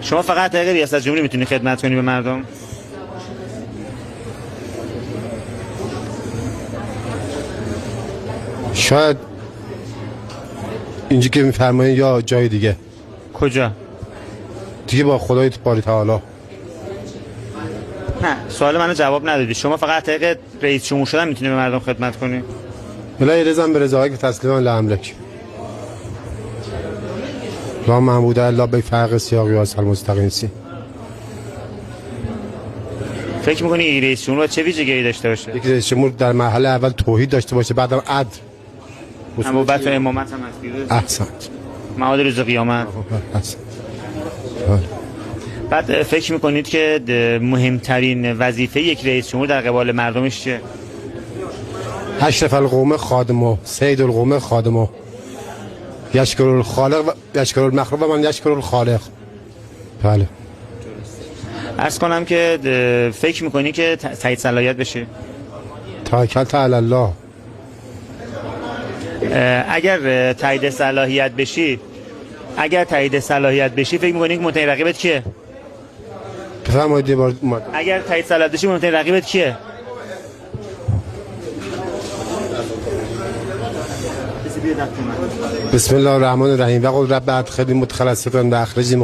شما فقط طریق ریاست جمهوری میتونی خدمت کنی به مردم؟ شاید اینجا که میفرمایید یا جای دیگه. کجا؟ دیگه با خدای باری تعالی. نه سوال منو جواب ندادی. شما فقط طریق رئیس جمهور شدن میتونی به مردم خدمت کنی؟ الهی رضا به رضایک تسلیما لاملک. لا معبود الا بفرق سیاقی و المستقیم سی. فکر میکنی رئیس جمهور چه ویژگی داشته باشه؟ یک رئیس جمهور در مرحله اول توحید داشته باشه، بعدم عدل. اما بعد امامت هم هست. احسنت. معاد روز قیامت. احسنت. بعد فکر میکنید که مهمترین وظیفه یک رئیس جمهور در قبال مردمش چیه؟ اشرف القوم خادمه، سید القوم خادمه، یشکر الخالق و یشکر المخلوق و من یشکر الخالق. بله. عرض کنم که فکر میکنی که تایید صلاحیت بشه؟ توکلت علی الله. اگر تایید صلاحیت بشی فکر میکنی که مهمترین رقیبت کیه؟ بفرمایید یه بار. اگر تایید صلاحیت بشی مهمترین رقیبت کیه؟ بسم الله الرحمن الرحیم و قل رب ادخلنی مدخل صدق و اخرجنی